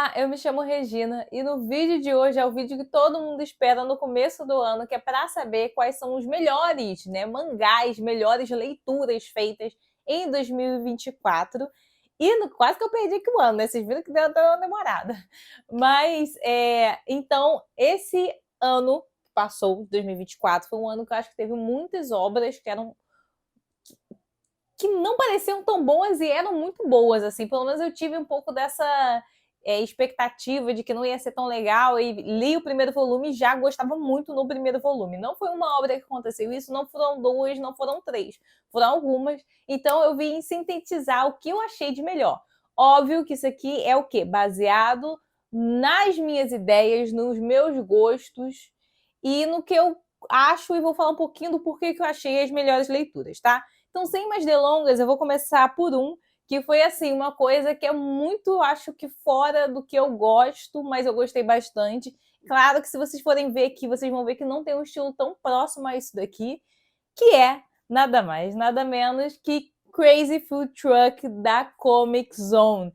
Olá, eu me chamo Regina e no vídeo de hoje é o vídeo que todo mundo espera no começo do ano, que é para saber quais são os melhores, mangás, melhores leituras feitas em 2024. Quase que eu perdi aqui o ano, né? Vocês viram que deu até uma demorada. Mas, então, esse ano que passou, 2024, foi um ano que eu acho que teve muitas obras que não pareciam tão boas e eram muito boas, assim. Pelo menos eu tive um pouco dessa expectativa de que não ia ser tão legal e li o primeiro volume e já gostava muito no primeiro volume. Não foi uma obra que aconteceu isso, não foram duas, não foram três, foram algumas. Então eu vim sintetizar o que eu achei de melhor. Óbvio que isso aqui é o quê? Baseado nas minhas ideias, nos meus gostos e no que eu acho, e vou falar um pouquinho do porquê que eu achei as melhores leituras, tá? Então, sem mais delongas, eu vou começar por um que foi, assim, uma coisa que é muito, acho que fora do que eu gosto, mas eu gostei bastante. Claro que se vocês forem ver aqui, vocês vão ver que não tem um estilo tão próximo a isso daqui, que é nada mais, nada menos que Crazy Food Truck da Comic Zone.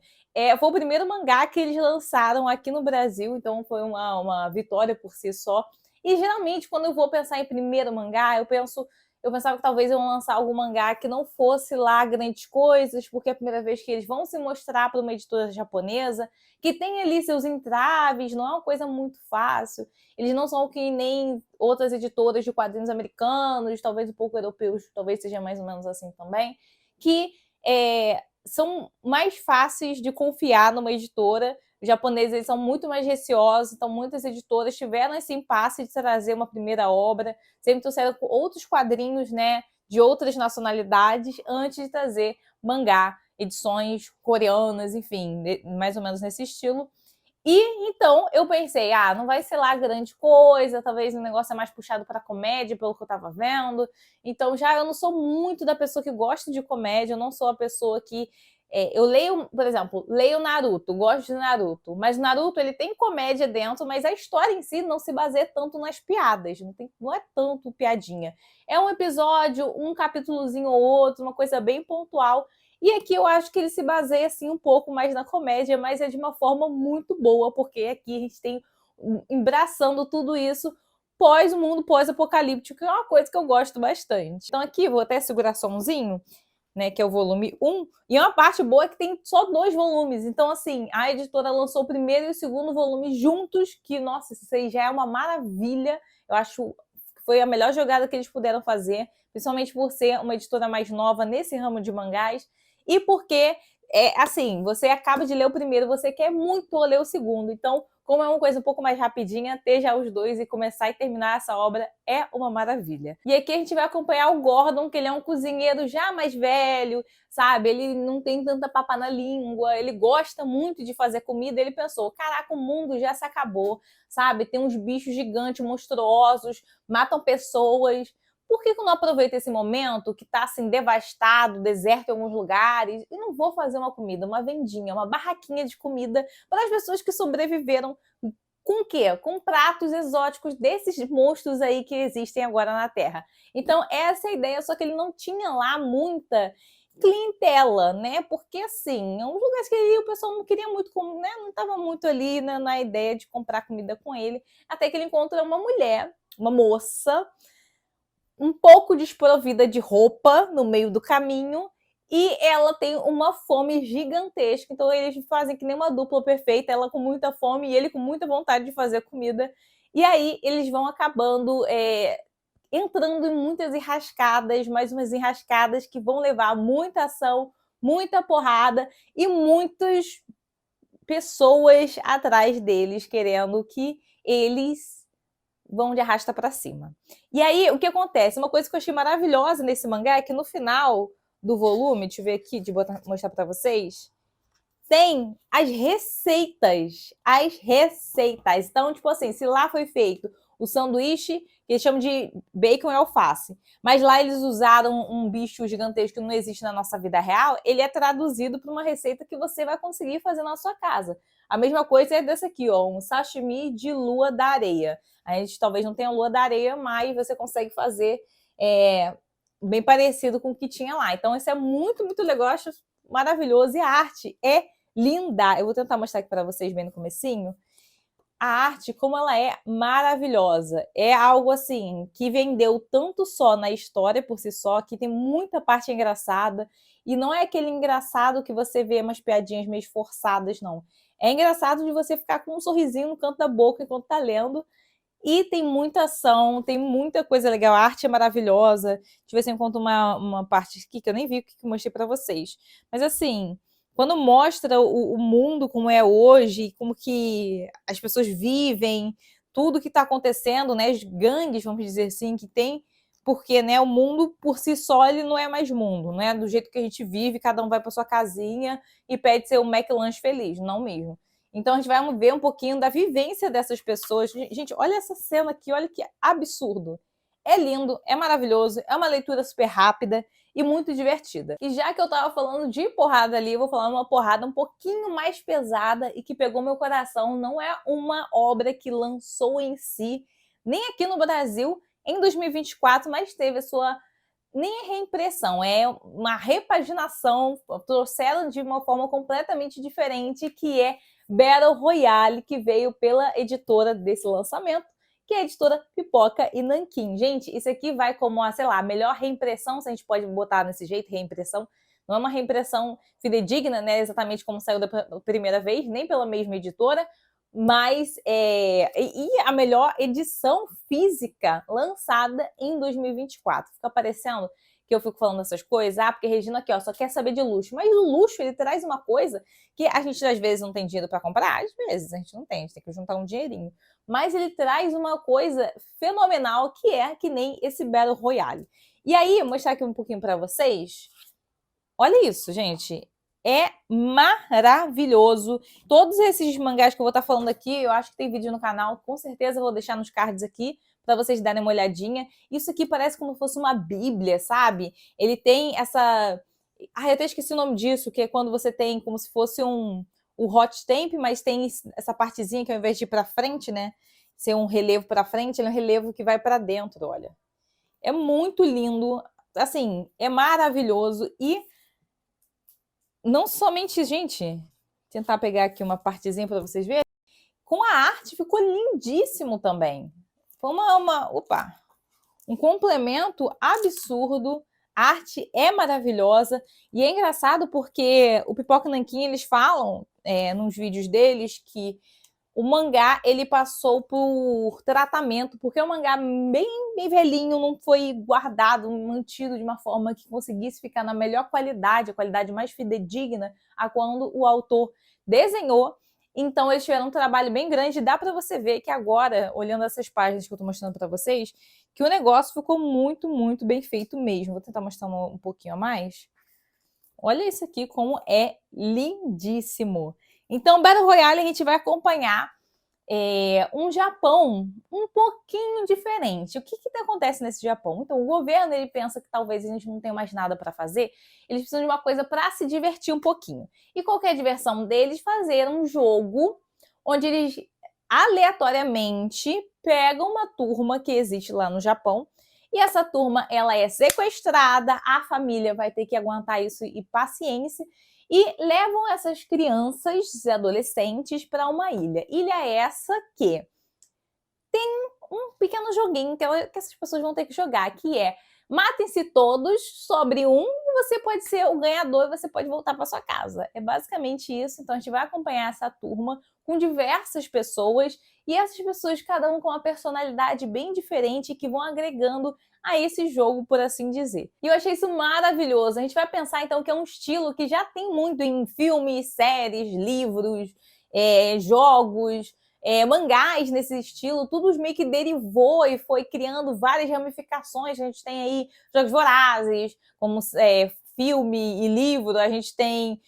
Foi o primeiro mangá que eles lançaram aqui no Brasil, então foi uma vitória por si só. E geralmente, quando eu vou pensar em primeiro mangá, eu pensava que talvez iam lançar algum mangá que não fosse lá grandes coisas, porque é a primeira vez que eles vão se mostrar para uma editora japonesa, que tem ali seus entraves, não é uma coisa muito fácil. Eles não são que nem outras editoras de quadrinhos americanos, talvez um pouco europeus, talvez seja mais ou menos assim também, que são mais fáceis de confiar numa editora. Os japoneses eles são muito mais receosos, então muitas editoras tiveram esse impasse de trazer uma primeira obra, sempre trouxeram outros quadrinhos, de outras nacionalidades, antes de trazer mangá, edições coreanas, enfim, mais ou menos nesse estilo. E então eu pensei, não vai ser lá grande coisa, talvez o negócio é mais puxado para comédia, pelo que eu tava vendo. Então já eu não sou muito da pessoa que gosta de comédia, eu não sou a pessoa que eu leio, por exemplo, leio Naruto, gosto de Naruto, mas Naruto ele tem comédia dentro, mas a história em si não se baseia tanto nas piadas, não é tanto piadinha. É um episódio, um capítulozinho ou outro, uma coisa bem pontual. E aqui eu acho que ele se baseia assim um pouco mais na comédia, mas é de uma forma muito boa, porque aqui a gente tem embraçando tudo isso pós o mundo pós-apocalíptico, que é uma coisa que eu gosto bastante. Então aqui vou até segurar só umzinho, que é o volume 1, e uma parte boa é que tem só 2 volumes. Então assim, a editora lançou o primeiro e o segundo volume juntos, que nossa, isso aí já é uma maravilha. Eu acho que foi a melhor jogada que eles puderam fazer, principalmente por ser uma editora mais nova nesse ramo de mangás. E porque, assim, você acaba de ler o primeiro, você quer muito ler o segundo. Então, como é uma coisa um pouco mais rapidinha, ter já os dois e começar e terminar essa obra é uma maravilha. E aqui a gente vai acompanhar o Gordon, que ele é um cozinheiro já mais velho, sabe? Ele não tem tanta papa na língua, ele gosta muito de fazer comida. Ele pensou, caraca, o mundo já se acabou, sabe? Tem uns bichos gigantes, monstruosos, matam pessoas. Por que eu não aproveito esse momento que está assim devastado, deserto em alguns lugares, e não vou fazer uma comida, uma vendinha, uma barraquinha de comida para as pessoas que sobreviveram com o quê? Com pratos exóticos desses monstros aí que existem agora na Terra. Então, essa é a ideia, só que ele não tinha lá muita clientela, né? Porque, assim, é um lugar que o pessoal não queria muito, não estava muito ali na ideia de comprar comida com ele, até que ele encontra uma mulher, uma moça, um pouco desprovida de roupa no meio do caminho, e ela tem uma fome gigantesca. Então eles fazem que nem uma dupla perfeita, ela com muita fome e ele com muita vontade de fazer comida. E aí eles vão acabando entrando em muitas enrascadas, mais umas enrascadas que vão levar muita ação, muita porrada e muitas pessoas atrás deles querendo que eles vão de arrasta para cima. E aí, o que acontece? Uma coisa que eu achei maravilhosa nesse mangá é que no final do volume, deixa eu ver aqui, mostrar para vocês, tem as receitas. As receitas. Então, tipo assim, se lá foi feito o sanduíche, que eles chamam de bacon e alface, mas lá eles usaram um bicho gigantesco que não existe na nossa vida real, ele é traduzido para uma receita que você vai conseguir fazer na sua casa. A mesma coisa é dessa aqui, ó, um sashimi de lua da areia. A gente talvez não tenha lua da areia, mas você consegue fazer bem parecido com o que tinha lá. Então, isso é muito, muito legal, acho maravilhoso. E a arte é linda. Eu vou tentar mostrar aqui para vocês bem no comecinho. A arte, como ela é maravilhosa. É algo assim que vendeu tanto só na história por si só, que tem muita parte engraçada. E não é aquele engraçado que você vê umas piadinhas meio forçadas, não. É engraçado de você ficar com um sorrisinho no canto da boca enquanto tá lendo. E tem muita ação, tem muita coisa legal. A arte é maravilhosa. Deixa eu ver se eu encontro uma parte aqui que eu nem vi o que eu mostrei para vocês. Mas assim, quando mostra o mundo como é hoje, como que as pessoas vivem, tudo que está acontecendo, né? As gangues, vamos dizer assim, que tem, porque né, o mundo por si só ele não é mais mundo, não é do jeito que a gente vive, cada um vai para sua casinha e pede ser um McLanche feliz, não mesmo. Então a gente vai ver um pouquinho da vivência dessas pessoas. Gente, olha essa cena aqui, olha que absurdo. É lindo, é maravilhoso, é uma leitura super rápida e muito divertida. E já que eu tava falando de porrada ali, eu vou falar uma porrada um pouquinho mais pesada e que pegou meu coração. Não é uma obra que lançou em si, nem aqui no Brasil, em 2024, mas teve a sua nem reimpressão, é uma repaginação, trouxeram de uma forma completamente diferente, que é Battle Royale, que veio pela editora desse lançamento, que é a editora Pipoca e Nanquim. Gente, isso aqui vai como a, sei lá, a melhor reimpressão, se a gente pode botar desse jeito, reimpressão. Não é uma reimpressão fidedigna, né, exatamente como saiu da primeira vez, nem pela mesma editora, mas e a melhor edição física lançada em 2024. Fica parecendo que eu fico falando essas coisas, porque Regina aqui, ó, só quer saber de luxo. Mas o luxo, ele traz uma coisa que a gente às vezes não tem dinheiro para comprar, às vezes a gente não tem, a gente tem que juntar um dinheirinho. Mas ele traz uma coisa fenomenal, que é que nem esse Battle Royale. E aí, vou mostrar aqui um pouquinho para vocês. Olha isso, gente. É maravilhoso. Todos esses mangás que eu vou estar falando aqui, eu acho que tem vídeo no canal, com certeza eu vou deixar nos cards aqui para vocês darem uma olhadinha. Isso aqui parece como se fosse uma bíblia, sabe? Ele tem essa... eu até esqueci o nome disso, que é quando você tem como se fosse o hot stamp, mas tem essa partezinha que ao invés de ir para frente, né? Ser um relevo para frente, ele é um relevo que vai para dentro, olha. É muito lindo, assim, é maravilhoso e não somente, gente, tentar pegar aqui uma partezinha para vocês verem, com a arte ficou lindíssimo também. Foi um complemento absurdo. A arte é maravilhosa e é engraçado porque o Pipoca Nanquim, eles falam nos vídeos deles que o mangá ele passou por tratamento, porque é um mangá bem velhinho, não foi guardado, mantido de uma forma que conseguisse ficar na melhor qualidade, a qualidade mais fidedigna a quando o autor desenhou. Então eles tiveram um trabalho bem grande. Dá para você ver que agora, olhando essas páginas que eu estou mostrando para vocês, que o negócio ficou muito, muito bem feito mesmo. Vou tentar mostrar um pouquinho a mais. Olha isso aqui como é lindíssimo. Então, Battle Royale a gente vai acompanhar um Japão um pouquinho diferente. O que acontece nesse Japão? Então, o governo ele pensa que talvez a gente não tenha mais nada para fazer, eles precisam de uma coisa para se divertir um pouquinho. E qual que é a diversão deles? Fazer um jogo onde eles aleatoriamente pegam uma turma que existe lá no Japão, e essa turma ela é sequestrada, a família vai ter que aguentar isso e paciência, e levam essas crianças e adolescentes para uma ilha. Ilha essa que tem um pequeno joguinho que essas pessoas vão ter que jogar, que é matem-se todos, sobre um, e você pode ser o ganhador e você pode voltar para sua casa. É basicamente isso. Então a gente vai acompanhar essa turma com diversas pessoas, e essas pessoas, cada um com uma personalidade bem diferente, que vão agregando a esse jogo, por assim dizer. E eu achei isso maravilhoso. A gente vai pensar, então, que é um estilo que já tem muito em filmes, séries, livros, jogos, mangás nesse estilo, tudo meio que derivou e foi criando várias ramificações. A gente tem aí Jogos Vorazes, como filme e livro. A gente tem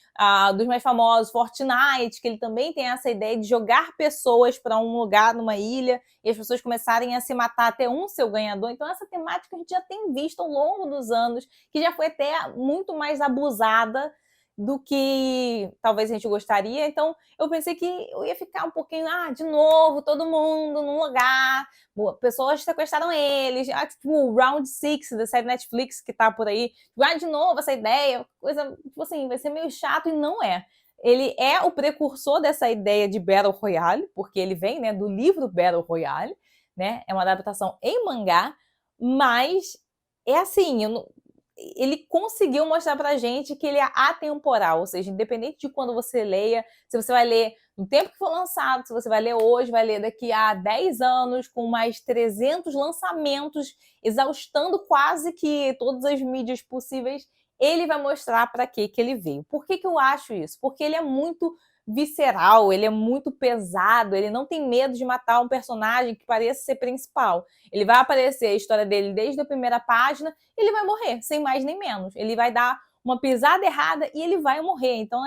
dos mais famosos, Fortnite, que ele também tem essa ideia de jogar pessoas para um lugar, numa ilha, e as pessoas começarem a se matar até um ser o ganhador. Então essa temática a gente já tem visto ao longo dos anos, que já foi até muito mais abusada do que talvez a gente gostaria. Então eu pensei que eu ia ficar um pouquinho, de novo, todo mundo num lugar, pessoas sequestraram eles, tipo o Round Six da série Netflix que tá por aí, de novo essa ideia, coisa, tipo assim, vai ser meio chato, e não é. ele é o precursor dessa ideia de Battle Royale, porque ele vem, né, do livro Battle Royale, né? É uma adaptação em mangá, mas é assim, ele conseguiu mostrar pra gente que ele é atemporal, ou seja, independente de quando você leia, se você vai ler no tempo que for lançado, se você vai ler hoje, vai ler daqui a 10 anos, com mais 300 lançamentos, exaustando quase que todas as mídias possíveis, ele vai mostrar para que ele veio. Por que eu acho isso? Porque ele é muito visceral, ele é muito pesado, ele não tem medo de matar um personagem que pareça ser principal. Ele vai aparecer a história dele desde a primeira página, ele vai morrer, sem mais nem menos. Ele vai dar uma pisada errada e ele vai morrer. Então,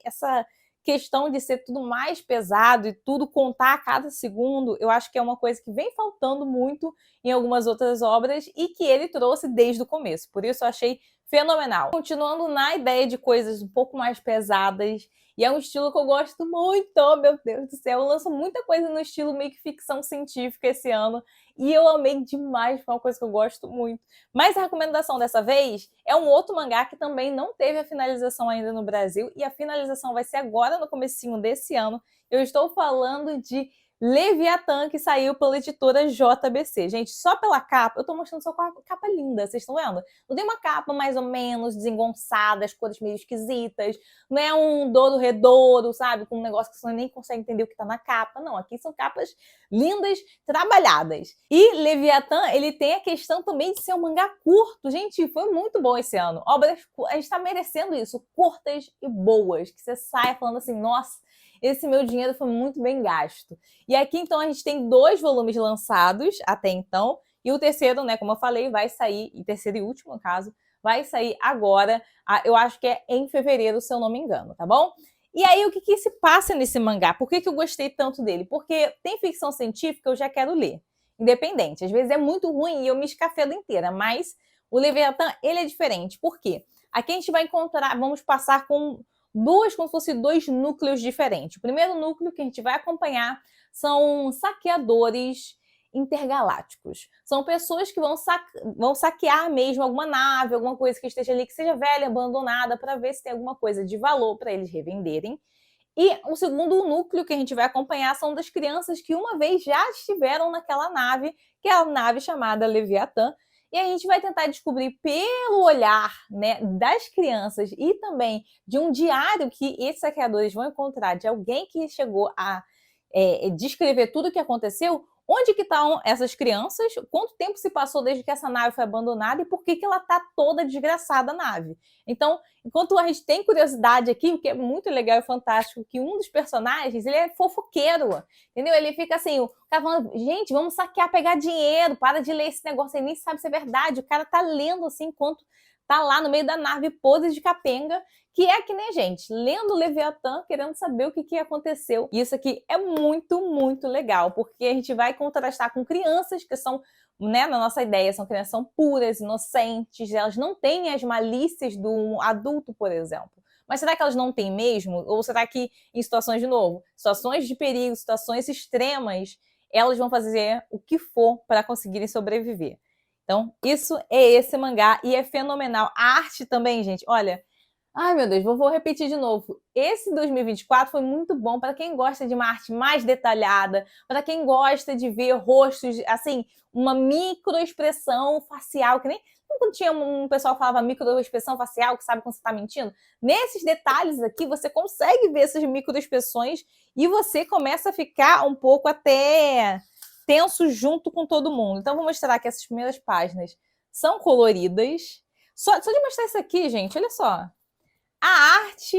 essa questão de ser tudo mais pesado e tudo contar a cada segundo, eu acho que é uma coisa que vem faltando muito em algumas outras obras e que ele trouxe desde o começo. Por isso eu achei fenomenal. Continuando na ideia de coisas um pouco mais pesadas, e é um estilo que eu gosto muito, oh, meu Deus do céu, eu lanço muita coisa no estilo meio que ficção científica esse ano, e eu amei demais, foi uma coisa que eu gosto muito. Mas a recomendação dessa vez é um outro mangá que também não teve a finalização ainda no Brasil, e a finalização vai ser agora no comecinho desse ano. Eu estou falando de Leviatã, que saiu pela editora JBC. Gente, só pela capa, eu tô mostrando só com a capa linda, vocês estão vendo? Não tem uma capa mais ou menos desengonçada, as cores meio esquisitas, não é um douro redouro, sabe? Com um negócio que você nem consegue entender o que tá na capa. Não, aqui são capas lindas, trabalhadas. E Leviatã, ele tem a questão também de ser um mangá curto. Gente, foi muito bom esse ano. Obras, a gente tá merecendo isso, curtas e boas, que você saia falando assim, nossa, esse meu dinheiro foi muito bem gasto. E aqui, então, a gente tem 2 volumes lançados até então, e o terceiro, né, como eu falei, vai sair, e terceiro e último, no caso, vai sair agora, eu acho que é em fevereiro, se eu não me engano, tá bom? E aí, o que se passa nesse mangá? Por que eu gostei tanto dele? Porque tem ficção científica, eu já quero ler, independente. Às vezes é muito ruim e eu me escafedo inteira, mas o Leviatã, ele é diferente. Por quê? Aqui a gente vai encontrar, vamos passar com como se fossem 2 núcleos diferentes. O primeiro núcleo que a gente vai acompanhar são saqueadores intergalácticos. São pessoas que vão saquear mesmo alguma nave, alguma coisa que esteja ali, que seja velha, abandonada, para ver se tem alguma coisa de valor para eles revenderem. E o segundo núcleo que a gente vai acompanhar são das crianças que uma vez já estiveram naquela nave, que é a nave chamada Leviatã, e a gente vai tentar descobrir pelo olhar, né, das crianças e também de um diário que esses saqueadores vão encontrar de alguém que chegou a descrever tudo o que aconteceu, onde que estão essas crianças, quanto tempo se passou desde que essa nave foi abandonada e por que ela está toda desgraçada a nave. Então, enquanto a gente tem curiosidade aqui, o que é muito legal e fantástico, que um dos personagens, ele é fofoqueiro, entendeu? Ele fica assim, o cara falando, gente, vamos saquear, pegar dinheiro, para de ler esse negócio aí, nem sabe se é verdade. O cara tá lendo assim, enquanto tá lá no meio da nave, pose de capenga, que é que nem a gente, lendo Leviatã, querendo saber o que aconteceu. E isso aqui é muito, muito legal, porque a gente vai contrastar com crianças que são, né, na nossa ideia, são crianças são puras, inocentes, elas não têm as malícias do adulto, por exemplo. Mas será que elas não têm mesmo? Ou será que em situações, de novo, situações de perigo, situações extremas, elas vão fazer o que for para conseguirem sobreviver? Então, isso é esse mangá e é fenomenal. A arte também, gente, olha... Ai, meu Deus, vou repetir de novo. Esse 2024 foi muito bom para quem gosta de uma arte mais detalhada, para quem gosta de ver rostos, assim, uma microexpressão facial, que nem quando tinha um pessoal que falava microexpressão facial, que sabe quando você está mentindo. Nesses detalhes aqui, você consegue ver essas microexpressões e você começa a ficar um pouco até tenso junto com todo mundo. Então, vou mostrar que essas primeiras páginas são coloridas. Só de mostrar isso aqui, gente, olha só. A arte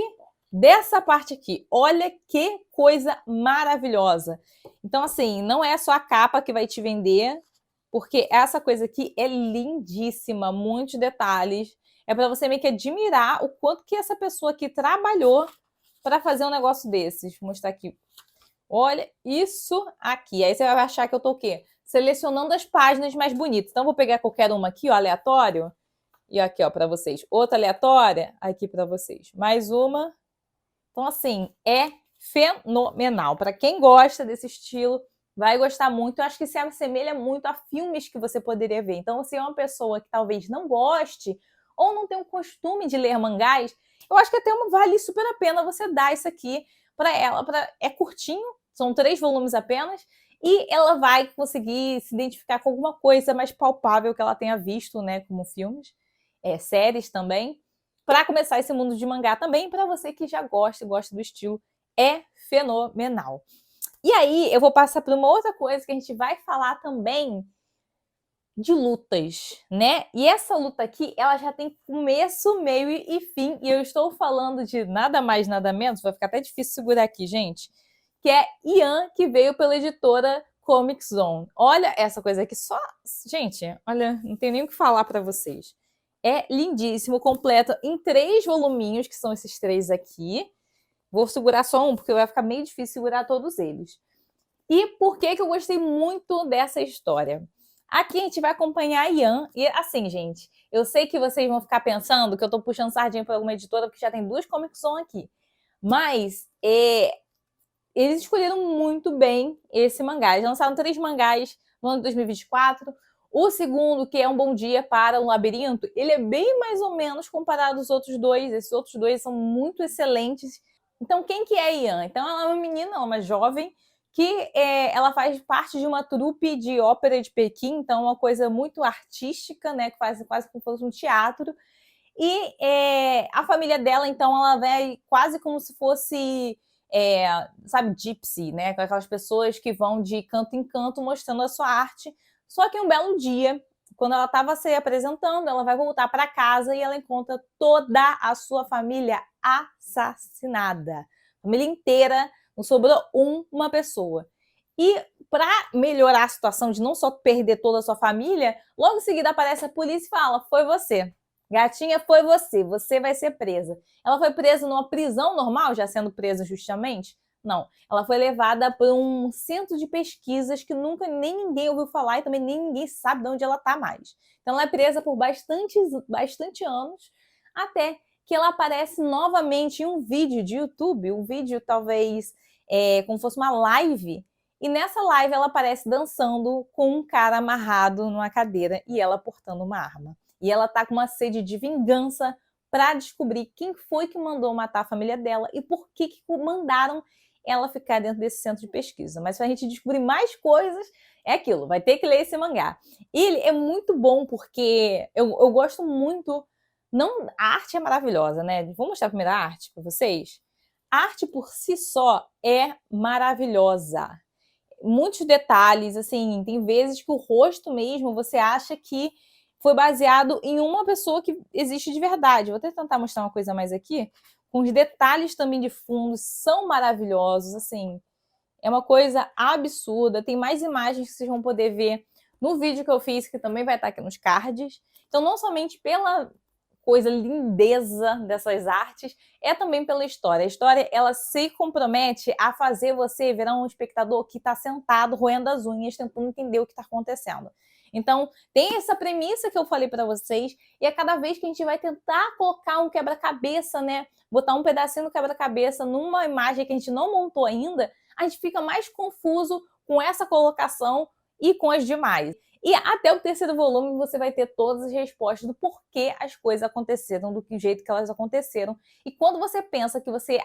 dessa parte aqui, olha que coisa maravilhosa. Então, assim, não é só a capa que vai te vender, porque essa coisa aqui é lindíssima, muitos detalhes. É para você meio que admirar o quanto que essa pessoa aqui trabalhou para fazer um negócio desses. Vou mostrar aqui. Olha isso aqui. Aí você vai achar que eu tô o quê? Selecionando as páginas mais bonitas. Então, vou pegar qualquer uma aqui, ó, aleatório. E aqui, ó, para vocês. Outra aleatória, aqui para vocês. Mais uma. Então, assim, é fenomenal. Para quem gosta desse estilo, vai gostar muito. Eu acho que se assemelha muito a filmes que você poderia ver. Então, se é uma pessoa que talvez não goste ou não tem o costume de ler mangás, eu acho que até vale super a pena você dar isso aqui para ela. É curtinho, são 3 volumes apenas, e ela vai conseguir se identificar com alguma coisa mais palpável que ela tenha visto, né, como filmes, séries também, para começar esse mundo de mangá também, para você que já gosta do estilo, é fenomenal. E aí, eu vou passar para uma outra coisa que a gente vai falar também de lutas, né? E essa luta aqui, ela já tem começo, meio e fim, e eu estou falando de nada mais, nada menos, vai ficar até difícil segurar aqui, gente, que é Ian, que veio pela editora Comic Zone. Olha essa coisa aqui, só... Gente, olha, não tem nem o que falar para vocês. É lindíssimo, completo em 3 voluminhos, que são esses 3 aqui. Vou segurar só um, porque vai ficar meio difícil segurar todos eles. E por que eu gostei muito dessa história? Aqui a gente vai acompanhar a Ian. E assim, gente, eu sei que vocês vão ficar pensando que eu tô puxando sardinha para alguma editora, porque já tem 2 Comic Zone aqui. Mas eles escolheram muito bem esse mangá. Eles lançaram 3 mangás no ano de 2024. O segundo, que é Um Bom Dia para um Labirinto, ele é bem mais ou menos comparado aos outros 2. Esses outros 2 são muito excelentes. Então, quem que é a Ian? Então, ela é uma menina, uma jovem, que ela faz parte de uma trupe de ópera de Pequim, então uma coisa muito artística, né, que faz quase como se fosse um teatro. E a família dela, então, ela vai quase como se fosse, sabe, gypsy, né, com aquelas pessoas que vão de canto em canto mostrando a sua arte. Só que um belo dia, quando ela estava se apresentando, ela vai voltar para casa e ela encontra toda a sua família assassinada. A família inteira, não sobrou uma pessoa. E para melhorar a situação de não só perder toda a sua família, logo em seguida aparece a polícia e fala: foi você. Gatinha, foi você. Você vai ser presa. Ela foi presa numa prisão normal, já sendo presa justamente? Não. Ela foi levada para um centro de pesquisas que nunca nem ninguém ouviu falar e também nem ninguém sabe de onde ela está mais. Então ela é presa por bastante anos, até que ela aparece novamente em um vídeo de YouTube, um vídeo talvez como fosse uma live, e nessa live ela aparece dançando com um cara amarrado numa cadeira e ela portando uma arma. E ela tá com uma sede de vingança para descobrir quem foi que mandou matar a família dela e por que mandaram ela ficar dentro desse centro de pesquisa. Mas para a gente descobrir mais coisas, é aquilo, vai ter que ler esse mangá. E ele é muito bom porque eu gosto muito. Não, a arte é maravilhosa, né? Vou mostrar a primeira arte para vocês. A arte por si só é maravilhosa. Muitos detalhes, assim, tem vezes que o rosto mesmo você acha que foi baseado em uma pessoa que existe de verdade. Vou até tentar mostrar uma coisa mais aqui. Com os detalhes também de fundo, são maravilhosos, assim. É uma coisa absurda. Tem mais imagens que vocês vão poder ver no vídeo que eu fiz, que também vai estar aqui nos cards. Então, não somente pela coisa lindeza dessas artes, é também pela história. A história, ela se compromete a fazer você virar um espectador que está sentado, roendo as unhas, tentando entender o que está acontecendo. Então, tem essa premissa que eu falei para vocês, e a cada vez que a gente vai tentar colocar um quebra-cabeça, né, botar um pedacinho do quebra-cabeça numa imagem que a gente não montou ainda, a gente fica mais confuso com essa colocação e com as demais. E até o 3º volume você vai ter todas as respostas do porquê as coisas aconteceram do jeito que elas aconteceram. E quando você pensa que você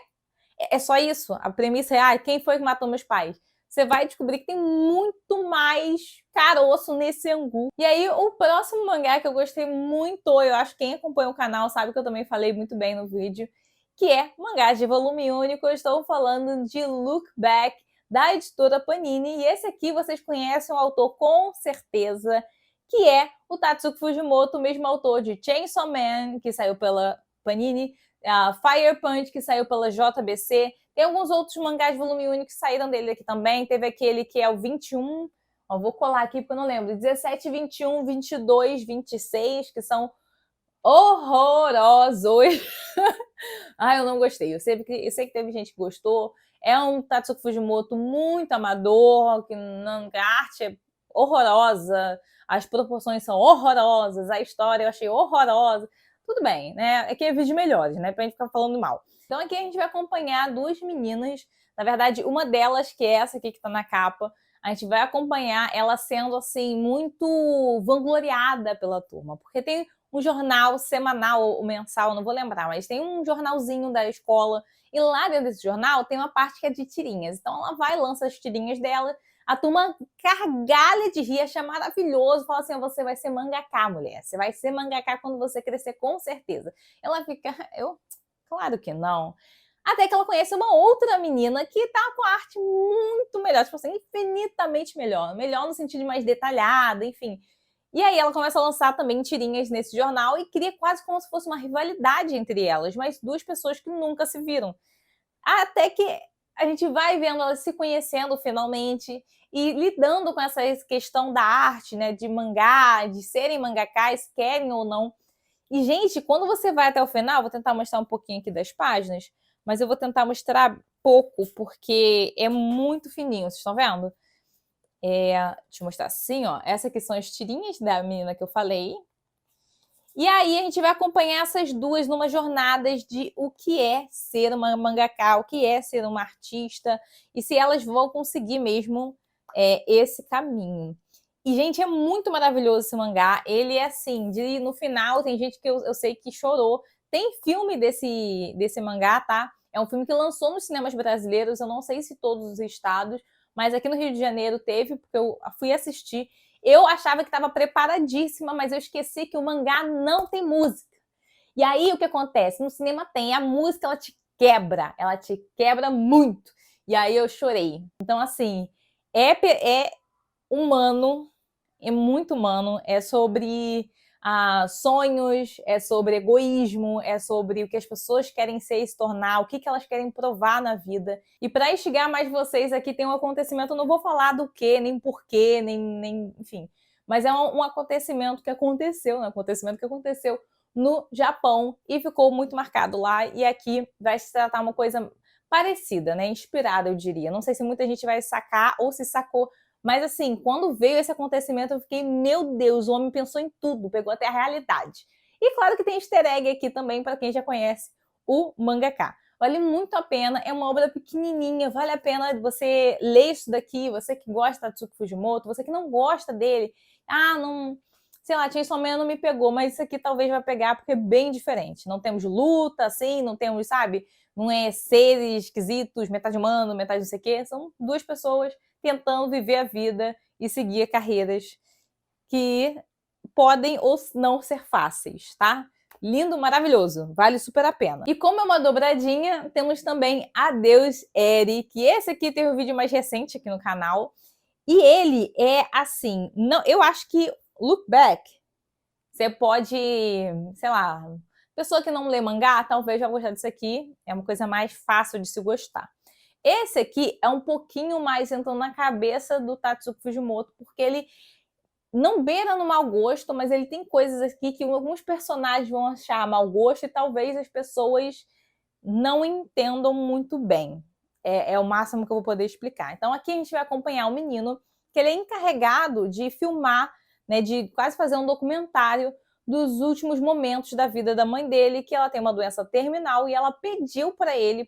é só isso, a premissa é quem foi que matou meus pais? Você vai descobrir que tem muito mais caroço nesse angu. E aí, o próximo mangá que eu gostei muito, eu acho que quem acompanha o canal sabe que eu também falei muito bem no vídeo, que é mangá de volume único. Eu estou falando de Look Back, da editora Panini, e esse aqui vocês conhecem o autor com certeza, que é o Tatsuki Fujimoto, o mesmo autor de Chainsaw Man, que saiu pela Panini, Fire Punch, que saiu pela JBC, tem alguns outros mangás de volume único que saíram dele aqui também, teve aquele que é o 21, vou colar aqui porque eu não lembro, 17, 21, 22, 26, que são horrorosos. Eu não gostei. Eu sei que teve gente que gostou. É um Tatsuki Fujimoto muito amador, que a arte é horrorosa, as proporções são horrorosas, a história eu achei horrorosa. Tudo bem, né? É que é vídeo melhores, né? Pra gente ficar falando mal. Então aqui a gente vai acompanhar 2 meninas. Na verdade, uma delas, que é essa aqui que tá na capa, a gente vai acompanhar ela sendo, assim, muito vangloriada pela turma. Porque tem um jornal semanal ou mensal, não vou lembrar, mas tem um jornalzinho da escola. E lá dentro desse jornal tem uma parte que é de tirinhas. Então ela vai, lança as tirinhas dela, a turma gargalha de rir, acha maravilhoso, fala assim: você vai ser mangaká, mulher. Você vai ser mangaká quando você crescer, com certeza. Ela fica, claro que não. Até que ela conhece uma outra menina que tá com a arte muito melhor, tipo assim, infinitamente melhor. Melhor no sentido de mais detalhada, enfim. E aí ela começa a lançar também tirinhas nesse jornal e cria quase como se fosse uma rivalidade entre elas, mas duas pessoas que nunca se viram. Até que a gente vai vendo elas se conhecendo finalmente e lidando com essa questão da arte, né, de mangá, de serem mangakás, querem ou não. E, gente, quando você vai até o final, vou tentar mostrar um pouquinho aqui das páginas, mas eu vou tentar mostrar pouco, porque é muito fininho, vocês estão vendo? Deixa eu mostrar assim, ó. Essas aqui são as tirinhas da menina que eu falei. E aí a gente vai acompanhar essas duas numa jornada de o que é ser uma mangaka, o que é ser uma artista, e se elas vão conseguir mesmo esse caminho. E, gente, é muito maravilhoso esse mangá. Ele é assim, no final tem gente que eu sei que chorou. Tem filme desse mangá, tá? É um filme que lançou nos cinemas brasileiros, eu não sei se todos os estados, mas aqui no Rio de Janeiro teve, porque eu fui assistir. Eu achava que estava preparadíssima, mas eu esqueci que o mangá não tem música. E aí o que acontece? No cinema tem, a música ela te quebra muito. E aí eu chorei. Então, assim, é humano, é muito humano, é sobre sonhos, é sobre egoísmo, é sobre o que as pessoas querem ser e se tornar, o que elas querem provar na vida. E para instigar mais vocês aqui, tem um acontecimento, eu não vou falar do que, nem porquê, nem enfim, mas é um acontecimento que aconteceu, no Japão e ficou muito marcado lá, e aqui vai se tratar uma coisa parecida, né? Inspirada, eu diria. Não sei se muita gente vai sacar ou se sacou, mas assim, quando veio esse acontecimento, eu fiquei, meu Deus, o homem pensou em tudo, pegou até a realidade. E claro que tem easter egg aqui também para quem já conhece o mangaka. Vale muito a pena, é uma obra pequenininha, vale a pena você ler isso daqui, você que gosta de Tatsuki Fujimoto, você que não gosta dele, não, sei lá, Chainsaw Man não me pegou, mas isso aqui talvez vai pegar porque é bem diferente. Não temos luta, assim, não temos, sabe, não é seres esquisitos, metade humano, metade não sei o quê, são duas pessoas tentando viver a vida e seguir carreiras que podem ou não ser fáceis, tá? Lindo, maravilhoso, vale super a pena. E como é uma dobradinha, temos também Adeus Eri, que esse aqui teve um vídeo mais recente aqui no canal. E ele é assim, não, eu acho que Look Back, você pode, sei lá, pessoa que não lê mangá, talvez vai gostar disso aqui, é uma coisa mais fácil de se gostar. Esse aqui é um pouquinho mais entrando na cabeça do Tatsuki Fujimoto, porque ele não beira no mau gosto, mas ele tem coisas aqui que alguns personagens vão achar mau gosto e talvez as pessoas não entendam muito bem. É o máximo que eu vou poder explicar. Então aqui a gente vai acompanhar um menino que ele é encarregado de filmar, né, de quase fazer um documentário dos últimos momentos da vida da mãe dele, que ela tem uma doença terminal e ela pediu para ele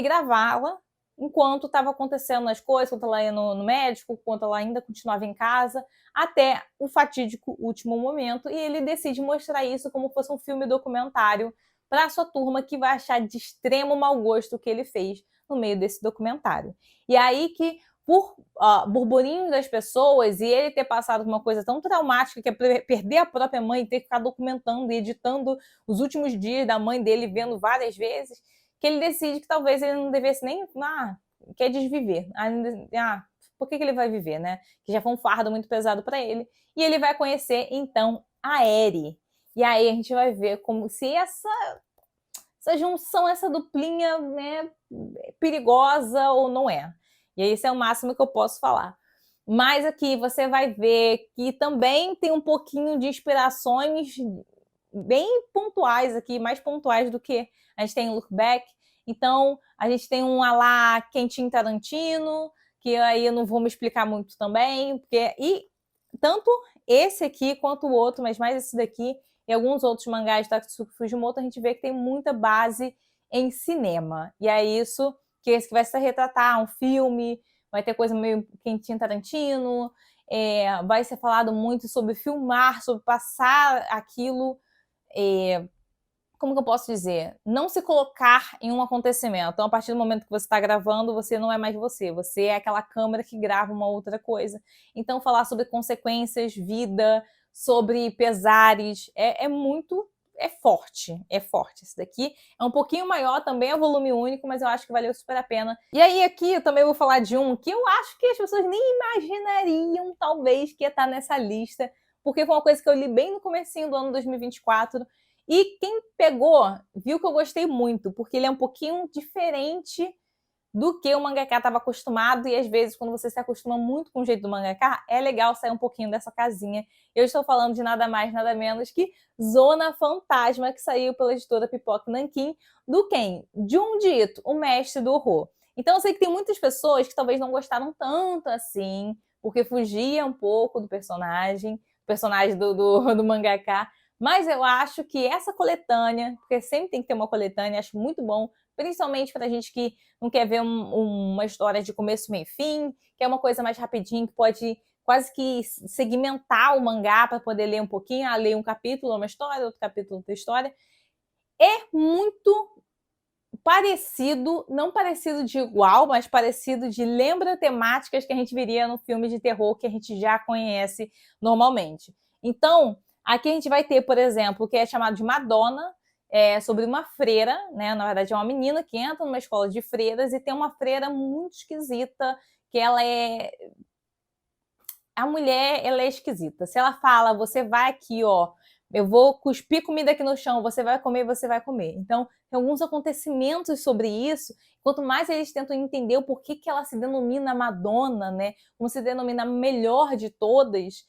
gravá-la enquanto estava acontecendo as coisas, enquanto ela ia no médico, enquanto ela ainda continuava em casa, até o fatídico último momento, e ele decide mostrar isso como fosse um filme documentário para a sua turma, que vai achar de extremo mau gosto o que ele fez no meio desse documentário. E aí que, por burburinhos das pessoas e ele ter passado por uma coisa tão traumática que é perder a própria mãe, ter que ficar documentando e editando os últimos dias da mãe dele, vendo várias vezes, que ele decide que talvez ele não devesse nem quer desviver. Por que ele vai viver, né? Que já foi um fardo muito pesado para ele. E ele vai conhecer, então, a Eri. E aí a gente vai ver como se essa junção, essa duplinha, né, perigosa ou não é. E aí esse é o máximo que eu posso falar. Mas aqui você vai ver que também tem um pouquinho de inspirações bem pontuais aqui, mais pontuais do que a gente tem em Look Back. Então, a gente tem um alá Quentin Tarantino, que aí eu não vou me explicar muito também, e tanto esse aqui quanto o outro, mas mais esse daqui e alguns outros mangás de Tatsuki Fujimoto, a gente vê que tem muita base em cinema. E é isso que esse que vai se retratar, um filme, vai ter coisa meio Quentin Tarantino, vai ser falado muito sobre filmar, sobre passar aquilo, como que eu posso dizer? Não se colocar em um acontecimento. Então, a partir do momento que você está gravando, você não é mais você. Você é aquela câmera que grava uma outra coisa. Então, falar sobre consequências, vida, sobre pesares, é forte. É forte. Esse daqui é um pouquinho maior, também é volume único, mas eu acho que valeu super a pena. E aí, aqui, eu também vou falar de um que eu acho que as pessoas nem imaginariam, talvez, que ia estar nessa lista, porque foi uma coisa que eu li bem no comecinho do ano 2024, e quem pegou, viu que eu gostei muito, porque ele é um pouquinho diferente do que o mangaka estava acostumado, e às vezes, quando você se acostuma muito com o jeito do mangaka, é legal sair um pouquinho dessa casinha. Eu estou falando de nada mais, nada menos que Zona Fantasma, que saiu pela editora Pipoca Nanquim, do quem? Junji Ito, o mestre do horror. Então eu sei que tem muitas pessoas que talvez não gostaram tanto assim, porque fugia um pouco do personagem do mangaka, mas eu acho que essa coletânea, porque sempre tem que ter uma coletânea, acho muito bom, principalmente para a gente que não quer ver uma história de começo, meio e fim, quer uma coisa mais rapidinho, que pode quase que segmentar o mangá para poder ler um pouquinho, ler um capítulo, uma história, outro capítulo, outra história. É muito parecido, não parecido de igual, mas parecido de lembra temáticas que a gente viria no filme de terror que a gente já conhece normalmente. Então, aqui a gente vai ter, por exemplo, o que é chamado de Madonna, sobre uma freira, né? Na verdade é uma menina que entra numa escola de freiras e tem uma freira muito esquisita, que ela é... A mulher, ela é esquisita. Se ela fala, você vai aqui, ó, eu vou cuspir comida aqui no chão, você vai comer, você vai comer. Então, tem alguns acontecimentos sobre isso. Quanto mais eles tentam entender o porquê que ela se denomina Madonna, né? Como se denomina a melhor de todas,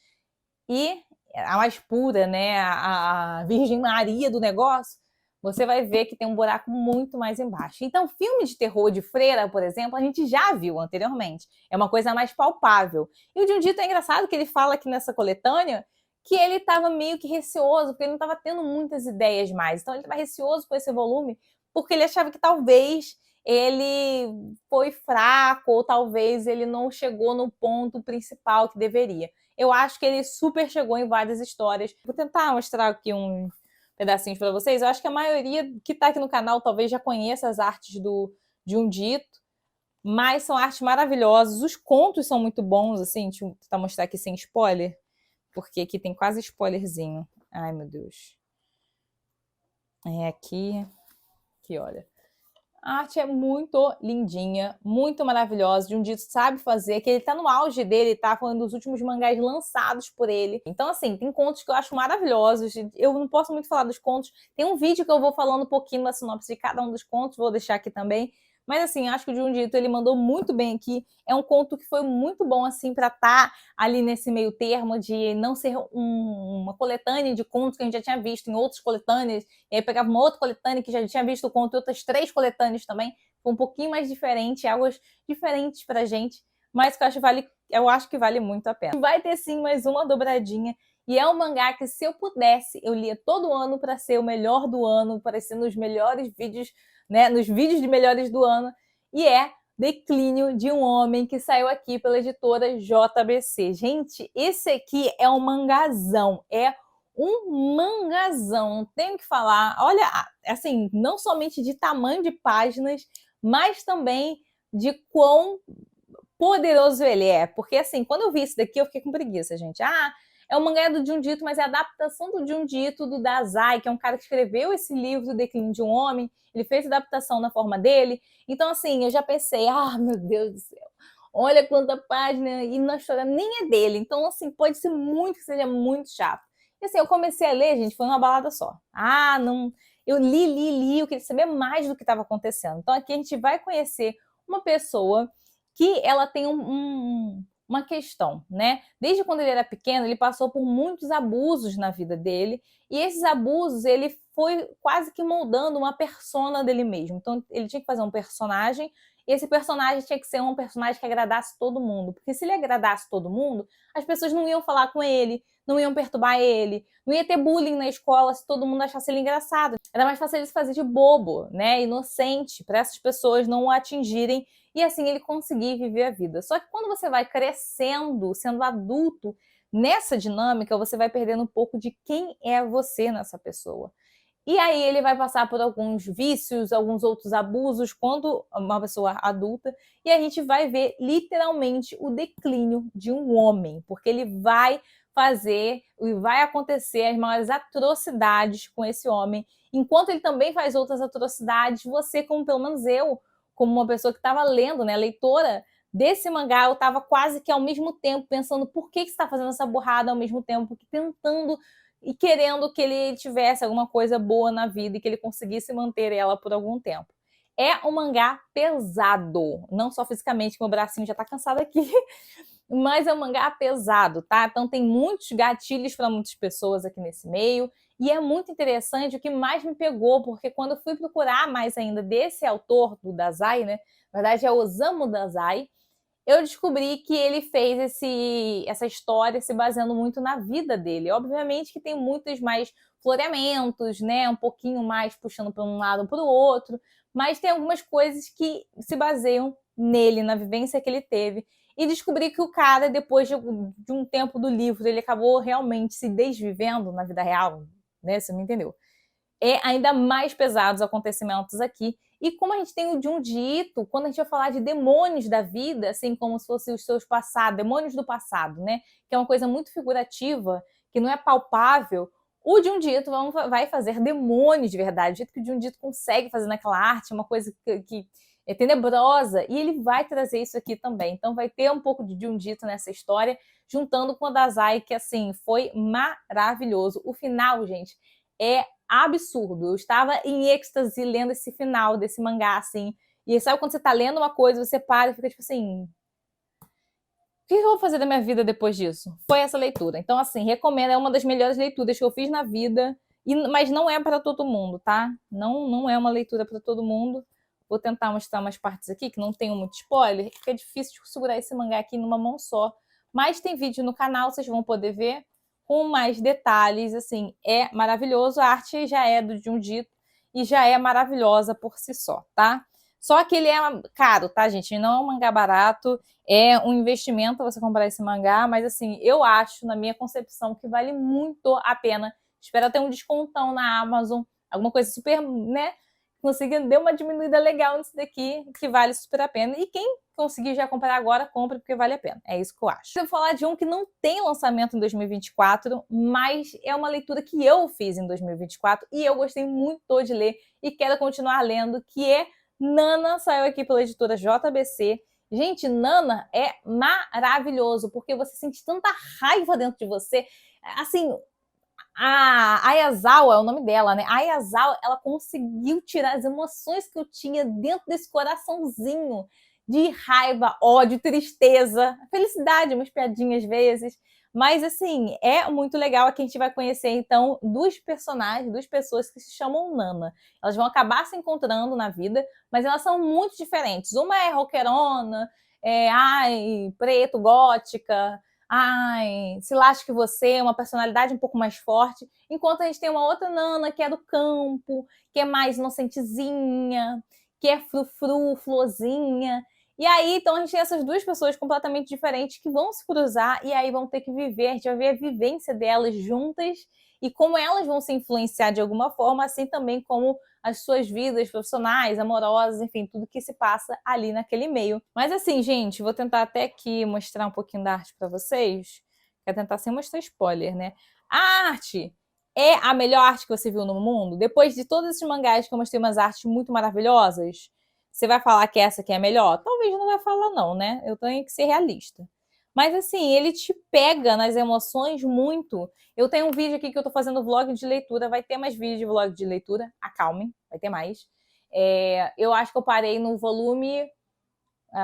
e a mais pura, né? A Virgem Maria do negócio, você vai ver que tem um buraco muito mais embaixo. Então, filme de terror de freira, por exemplo, a gente já viu anteriormente. É uma coisa mais palpável. E o Junji Ito é engraçado que ele fala aqui nessa coletânea que ele estava meio que receoso, porque ele não estava tendo muitas ideias mais. Então, ele estava receoso com esse volume, porque ele achava que talvez ele foi fraco, ou talvez ele não chegou no ponto principal que deveria. Eu acho que ele super chegou em várias histórias. Vou tentar mostrar aqui um pedacinhos para vocês. Eu acho que a maioria que está aqui no canal talvez já conheça as artes de Junji Ito, mas são artes maravilhosas. Os contos são muito bons, assim. Deixa eu tentar mostrar aqui sem spoiler, porque aqui tem quase spoilerzinho. Ai, meu Deus. Aqui, olha. A arte é muito lindinha, muito maravilhosa. Junji Ito sabe fazer, que ele tá no auge dele, tá? Foi um dos últimos mangás lançados por ele. Então, assim, tem contos que eu acho maravilhosos. Eu não posso muito falar dos contos. Tem um vídeo que eu vou falando um pouquinho da sinopse de cada um dos contos, vou deixar aqui também. Mas, assim, acho que o Junji Ito, ele mandou muito bem aqui. É um conto que foi muito bom, assim, para estar ali nesse meio termo de não ser uma coletânea de contos que a gente já tinha visto em outras coletâneas, e aí pegava uma outra coletânea que já tinha visto o conto e outras 3 coletâneas também. Foi um pouquinho mais diferente, águas diferentes pra gente, mas que eu acho que vale muito a pena. Vai ter, sim, mais uma dobradinha, e é um mangá que, se eu pudesse, eu lia todo ano para ser o melhor do ano, aparecer nos melhores vídeos, né, nos vídeos de melhores do ano, e é Declínio de um Homem, que saiu aqui pela editora JBC. Gente, esse aqui é um mangazão, um mangazão, não tenho o que falar. Olha, assim, não somente de tamanho de páginas, mas também de quão poderoso ele é. Porque, assim, quando eu vi isso daqui, eu fiquei com preguiça, gente. É o mangá do Junji Ito, mas é a adaptação do Junji Ito, do Dazai, que é um cara que escreveu esse livro, do Declínio de um Homem. Ele fez a adaptação na forma dele. Então, assim, eu já pensei, meu Deus do céu, olha quanta página, e na história nem é dele. Então, assim, pode ser muito que seja muito chato. E, assim, eu comecei a ler, gente, foi uma balada só. Não... Eu li, eu queria saber mais do que estava acontecendo. Então, aqui a gente vai conhecer uma pessoa que ela tem uma questão, né? Desde quando ele era pequeno, ele passou por muitos abusos na vida dele, e esses abusos, ele foi quase que moldando uma persona dele mesmo. Então, ele tinha que fazer um personagem, E esse personagem tinha que ser um personagem que agradasse todo mundo. Porque se ele agradasse todo mundo, as pessoas não iam falar com ele, não iam perturbar ele, não ia ter bullying na escola se todo mundo achasse ele engraçado. Era mais fácil ele se fazer de bobo, né, inocente, para essas pessoas não o atingirem e assim ele conseguir viver a vida. Só que quando você vai crescendo, sendo adulto, nessa dinâmica você vai perdendo um pouco de quem é você nessa pessoa. E aí ele vai passar por alguns vícios, alguns outros abusos quando uma pessoa adulta, e a gente vai ver literalmente o declínio de um homem, porque ele vai fazer e vai acontecer as maiores atrocidades com esse homem, enquanto ele também faz outras atrocidades. Você, como pelo menos eu, como uma pessoa que estava lendo, né, leitora desse mangá, eu estava quase que ao mesmo tempo pensando por que você está fazendo essa burrada ao mesmo tempo, porque tentando e querendo que ele tivesse alguma coisa boa na vida e que ele conseguisse manter ela por algum tempo. É um mangá pesado, não só fisicamente, que meu bracinho já tá cansado aqui, mas é um mangá pesado, tá? Então tem muitos gatilhos para muitas pessoas aqui nesse meio, e é muito interessante. O que mais me pegou, porque quando eu fui procurar mais ainda desse autor, do Dazai, né? Na verdade é Osamu Dazai, eu descobri que ele fez essa história se baseando muito na vida dele. Obviamente que tem muitos mais floreamentos, né? Um pouquinho mais puxando para um lado para o outro, mas tem algumas coisas que se baseiam nele, na vivência que ele teve. E descobri que o cara, depois de um tempo do livro, ele acabou realmente se desvivendo na vida real, né? Você me entendeu? É ainda mais pesados os acontecimentos aqui. E como a gente tem o Junji Ito, quando a gente vai falar de demônios da vida, assim como se fossem os seus passados, demônios do passado, né? Que é uma coisa muito figurativa, que não é palpável, o Junji Ito vai fazer demônios de verdade. O jeito que o Junji Ito consegue fazer naquela arte é uma coisa que é tenebrosa, e ele vai trazer isso aqui também. Então vai ter um pouco de Junji Ito nessa história, juntando com a Dazai, que assim, foi maravilhoso. O final, gente, é absurdo. Eu estava em êxtase lendo esse final desse mangá, assim. E sabe quando você tá lendo uma coisa, você para e fica tipo assim: o que eu vou fazer da minha vida depois disso? Foi essa leitura. Então, assim, recomendo. É uma das melhores leituras que eu fiz na vida. Mas não é para todo mundo, tá? Não é uma leitura para todo mundo. Vou tentar mostrar umas partes aqui que não tenho muito spoiler. Fica difícil de segurar esse mangá aqui numa mão só. Mas tem vídeo no canal, vocês vão poder ver com mais detalhes. Assim, é maravilhoso. A arte já é do Junji Ito e já é maravilhosa por si só, tá? Só que ele é caro, tá, gente? Não é um mangá barato, é um investimento você comprar esse mangá, mas assim, eu acho, na minha concepção, que vale muito a pena. Espero ter um descontão na Amazon, alguma coisa super, né? Consiga dar uma diminuída legal nisso daqui, que vale super a pena. E quem conseguir já comprar agora, compre, porque vale a pena. É isso que eu acho. Eu vou falar de um que não tem lançamento em 2024, mas é uma leitura que eu fiz em 2024 e eu gostei muito de ler e quero continuar lendo, que é Nana. Saiu aqui pela editora JBC. Gente, Nana é maravilhoso, porque você sente tanta raiva dentro de você. Assim, a Ayazawa é o nome dela, né? A Ayazawa, ela conseguiu tirar as emoções que eu tinha dentro desse coraçãozinho de raiva, ódio, tristeza, felicidade, umas piadinhas às vezes. Mas, assim, é muito legal. Aqui a gente vai conhecer, então, duas personagens, duas pessoas que se chamam Nana. Elas vão acabar se encontrando na vida, mas elas são muito diferentes. Uma é roqueirona, preto, gótica, se lasque você, uma personalidade um pouco mais forte, enquanto a gente tem uma outra Nana que é do campo, que é mais inocentezinha, que é frufru, florzinha. E aí, então, a gente tem essas duas pessoas completamente diferentes que vão se cruzar e aí vão ter que viver, a gente vai ver a vivência delas juntas e como elas vão se influenciar de alguma forma, assim também como as suas vidas profissionais, amorosas, enfim, tudo que se passa ali naquele meio. Mas assim, gente, vou tentar até aqui mostrar um pouquinho da arte para vocês. Quero tentar sem mostrar spoiler, né? A arte é a melhor arte que você viu no mundo? Depois de todos esses mangás que eu mostrei umas artes muito maravilhosas, você vai falar que essa aqui é a melhor? Talvez não vai falar não, né? Eu tenho que ser realista. Mas assim, ele te pega nas emoções muito. Eu tenho um vídeo aqui que eu tô fazendo vlog de leitura, vai ter mais vídeo de vlog de leitura, acalmem, vai ter mais. Eu acho que eu parei no volume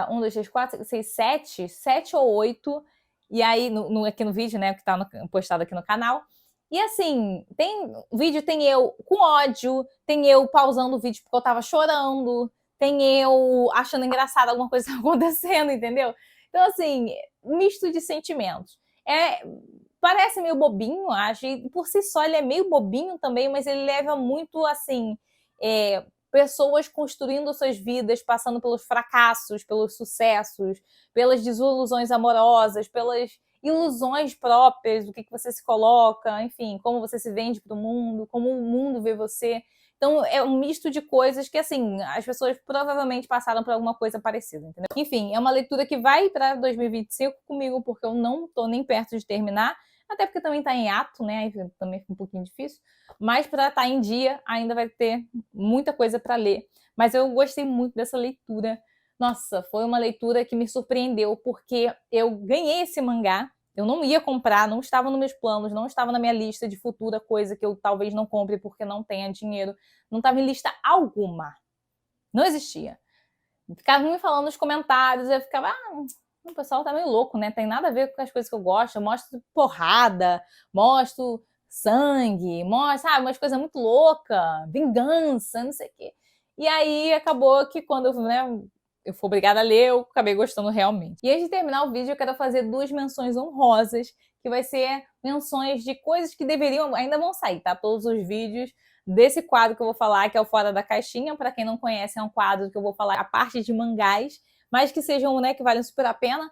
1, 2, 3, 4, 5, 6, 7, 7 ou 8, e aí, aqui no vídeo, né, que tá postado aqui no canal. E assim, tem eu com ódio, tem eu pausando o vídeo porque eu tava chorando, tem eu achando engraçado alguma coisa que tá acontecendo, entendeu? Então, assim, misto de sentimentos. Parece meio bobinho, acho, e por si só ele é meio bobinho também, mas ele leva muito, assim, pessoas construindo suas vidas, passando pelos fracassos, pelos sucessos, pelas desilusões amorosas, pelas ilusões próprias, do que você se coloca, enfim, como você se vende para o mundo, como o mundo vê você. Então, é um misto de coisas que, assim, as pessoas provavelmente passaram por alguma coisa parecida, entendeu? Enfim, é uma leitura que vai para 2025 comigo, porque eu não tô nem perto de terminar, até porque também tá em ato, né? Aí também fica um pouquinho difícil. Mas para estar em dia, ainda vai ter muita coisa para ler. Mas eu gostei muito dessa leitura. Nossa, foi uma leitura que me surpreendeu, porque eu ganhei esse mangá, eu não ia comprar, não estava nos meus planos, não estava na minha lista de futura coisa que eu talvez não compre porque não tenha dinheiro. Não estava em lista alguma. Não existia. Ficava me falando nos comentários, eu ficava, o pessoal tá meio louco, né? Tem nada a ver com as coisas que eu gosto. Eu mostro porrada, mostro sangue, mostro, umas coisas muito loucas, vingança, não sei o quê. E aí acabou que quando eu fui obrigada a ler, eu acabei gostando realmente. E antes de terminar o vídeo, eu quero fazer 2 menções honrosas, que vai ser menções de coisas que deveriam, ainda vão sair, tá? Todos os vídeos desse quadro que eu vou falar, que é o Fora da Caixinha. Para quem não conhece, é um quadro que eu vou falar a parte de mangás, mas que sejam, né, que valem super a pena.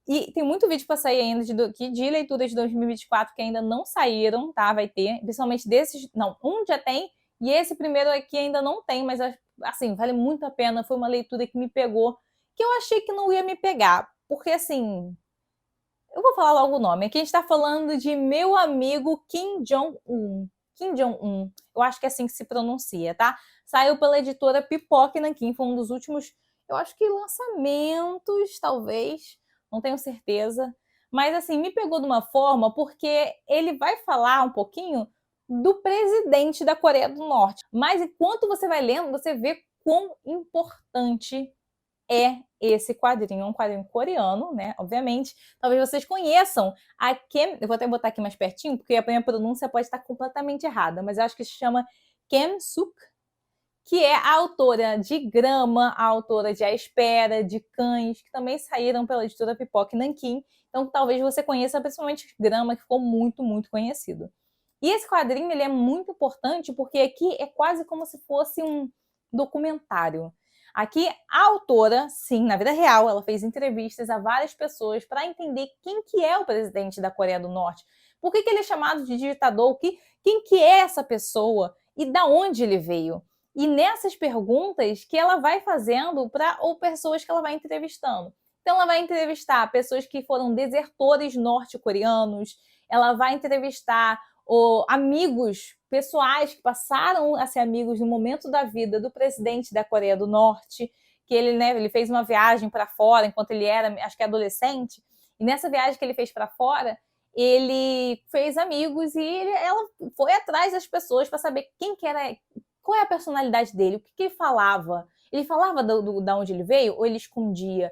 E tem muito vídeo para sair ainda de leituras de 2024 que ainda não saíram, tá? Vai ter, principalmente desses, não, um já tem, e esse primeiro aqui ainda não tem, mas assim, vale muito a pena. Foi uma leitura que me pegou, que eu achei que não ia me pegar, porque assim, eu vou falar logo o nome. Aqui a gente está falando de Meu Amigo Kim Jong-un. Kim Jong-un. Eu acho que é assim que se pronuncia, tá? Saiu pela editora Pipoca Nanquim. Foi um dos últimos, eu acho que lançamentos, talvez. Não tenho certeza. Mas, assim, me pegou de uma forma porque ele vai falar um pouquinho do presidente da Coreia do Norte. Mas enquanto você vai lendo, você vê quão importante é esse quadrinho, um quadrinho coreano, né? Obviamente. Talvez vocês conheçam a Kim. Eu vou até botar aqui mais pertinho, porque a minha pronúncia pode estar completamente errada, mas eu acho que se chama Kim Suk, que é a autora de Grama, a autora de A Espera, de Cães, que também saíram pela editora Pipoca e Nanquim. Então, talvez você conheça principalmente Grama, que ficou muito, muito conhecido. E esse quadrinho ele é muito importante porque aqui é quase como se fosse um documentário. Aqui, a autora, sim, na vida real, ela fez entrevistas a várias pessoas para entender quem que é o presidente da Coreia do Norte, por que ele é chamado de ditador, quem que é essa pessoa e da onde ele veio. E nessas perguntas que ela vai fazendo para ou pessoas que ela vai entrevistando. Então, ela vai entrevistar pessoas que foram desertores norte-coreanos, ela vai entrevistar amigos pessoais que passaram a ser amigos no momento da vida do presidente da Coreia do Norte, que ele fez uma viagem para fora enquanto ele era, acho que adolescente, e nessa viagem que ele fez para fora, ele fez amigos e ela foi atrás das pessoas para saber quem que era, qual é a personalidade dele, o que ele falava. Ele falava da onde ele veio ou ele escondia?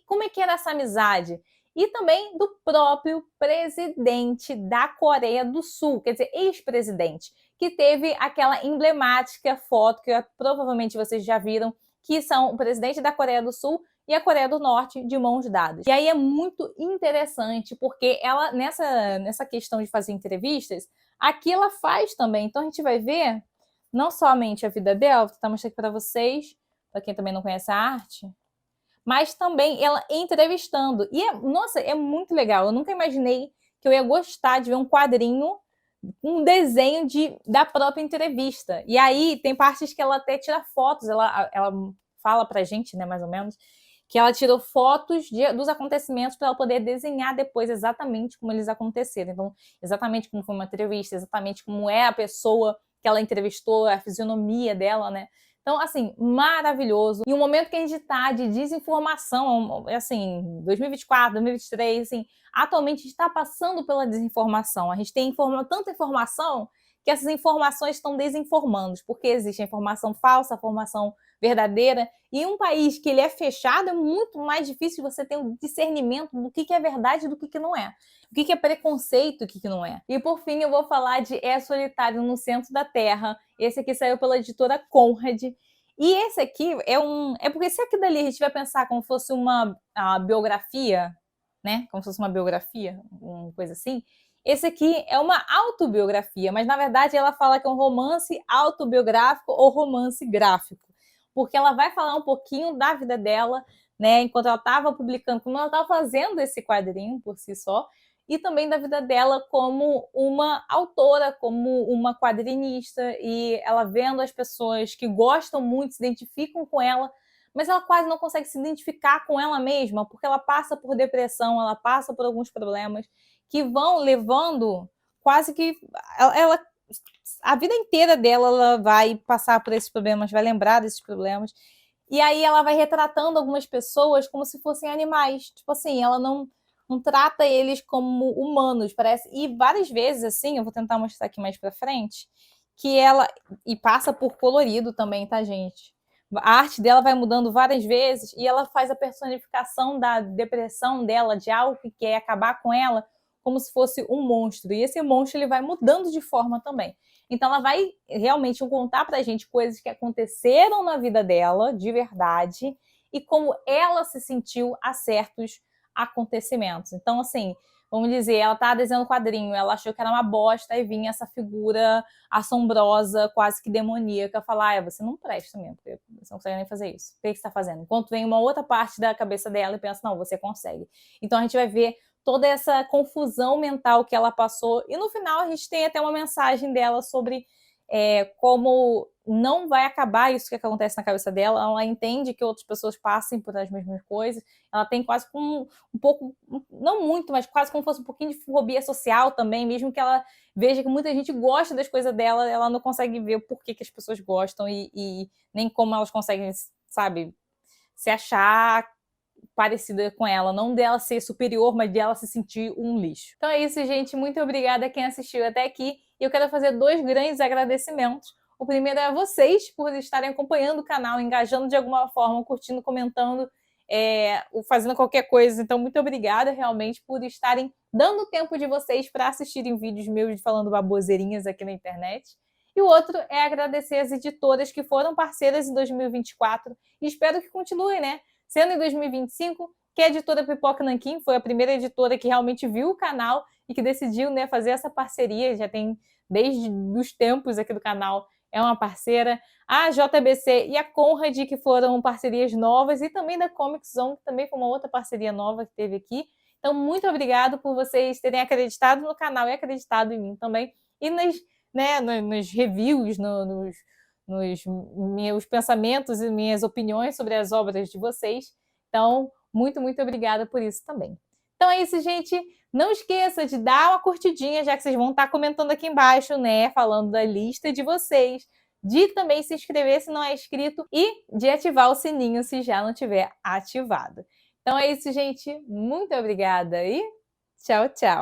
Como é que era essa amizade? E também do próprio presidente da Coreia do Sul, quer dizer, ex-presidente, que teve aquela emblemática foto que provavelmente vocês já viram, que são o presidente da Coreia do Sul e a Coreia do Norte de mãos dadas. E aí é muito interessante, porque ela, nessa questão de fazer entrevistas, aqui ela faz também. Então a gente vai ver não somente a vida dela, vou mostrar aqui para vocês, para quem também não conhece a arte, mas também ela entrevistando. E, nossa, é muito legal. Eu nunca imaginei que eu ia gostar de ver um quadrinho, um desenho da própria entrevista. E aí tem partes que ela até tira fotos, ela fala pra gente, né, mais ou menos, que ela tirou fotos dos acontecimentos para ela poder desenhar depois exatamente como eles aconteceram. Então, exatamente como foi uma entrevista, exatamente como é a pessoa que ela entrevistou, a fisionomia dela, né? Então, assim, maravilhoso. E um momento que a gente está de desinformação, assim, 2024, 2023, assim, atualmente a gente está passando pela desinformação. A gente tem tanta informação que essas informações estão desinformando, porque existe a informação falsa, a informação verdadeira. E em um país que ele é fechado, é muito mais difícil você ter um discernimento do que é verdade e do que não é. O que é preconceito e o que não é. E por fim, eu vou falar de É Solitário no Centro da Terra. Esse aqui saiu pela editora Conrad. E esse aqui é porque se aqui dali a gente vai pensar como fosse uma biografia, né? Como se fosse uma biografia, uma coisa assim. Esse aqui é uma autobiografia, mas na verdade ela fala que é um romance autobiográfico ou romance gráfico, porque ela vai falar um pouquinho da vida dela, né? Enquanto ela estava publicando, como ela estava fazendo esse quadrinho por si só, e também da vida dela como uma autora, como uma quadrinista, e ela vendo as pessoas que gostam muito, se identificam com ela, mas ela quase não consegue se identificar com ela mesma, porque ela passa por depressão, ela passa por alguns problemas que vão levando quase que ela a vida inteira dela ela vai passar por esses problemas, vai lembrar desses problemas. E aí ela vai retratando algumas pessoas como se fossem animais. Tipo assim, ela não trata eles como humanos, parece. E várias vezes, assim, eu vou tentar mostrar aqui mais pra frente, que ela. E passa por colorido também, tá, gente? A arte dela vai mudando várias vezes e ela faz a personificação da depressão dela, de algo que quer acabar com ela, como se fosse um monstro. E esse monstro ele vai mudando de forma também. Então ela vai realmente contar pra gente coisas que aconteceram na vida dela, de verdade, e como ela se sentiu a certos acontecimentos. Então, assim, vamos dizer, ela tá desenhando quadrinho, ela achou que era uma bosta, e vinha essa figura assombrosa, quase que demoníaca, falar, você não presta mesmo, porque você não consegue nem fazer isso. O que você tá fazendo? Enquanto vem uma outra parte da cabeça dela e pensa, não, você consegue. Então a gente vai ver toda essa confusão mental que ela passou. E no final a gente tem até uma mensagem dela sobre como não vai acabar isso que acontece na cabeça dela. Ela entende que outras pessoas passem por as mesmas coisas. Ela tem quase um pouco, não muito, mas quase como se fosse um pouquinho de fobia social também, mesmo que ela veja que muita gente gosta das coisas dela, ela não consegue ver o porquê que as pessoas gostam e nem como elas conseguem, sabe, se achar parecida com ela, não dela ser superior, mas dela se sentir um lixo. Então é isso, gente. Muito obrigada a quem assistiu até aqui. E eu quero fazer 2 grandes agradecimentos. O primeiro é a vocês por estarem acompanhando o canal, engajando de alguma forma, curtindo, comentando, fazendo qualquer coisa. Então, muito obrigada realmente por estarem dando o tempo de vocês para assistirem vídeos meus falando baboseirinhas aqui na internet. E o outro é agradecer as editoras que foram parceiras em 2024 e espero que continuem, né? Sendo em 2025, que a editora Pipoca Nanquim foi a primeira editora que realmente viu o canal e que decidiu, né, fazer essa parceria, já tem desde os tempos aqui do canal, é uma parceira. A JBC e a Conrad, que foram parcerias novas, e também da Comic Zone, que também foi uma outra parceria nova que teve aqui. Então, muito obrigado por vocês terem acreditado no canal e acreditado em mim também. E nos reviews, nos meus pensamentos e minhas opiniões sobre as obras de vocês. Então, muito, muito obrigada por isso também. Então é isso, gente. Não esqueça de dar uma curtidinha, já que vocês vão estar comentando aqui embaixo, né? Falando da lista de vocês. De também se inscrever se não é inscrito e de ativar o sininho se já não tiver ativado. Então é isso, gente. Muito obrigada e tchau, tchau.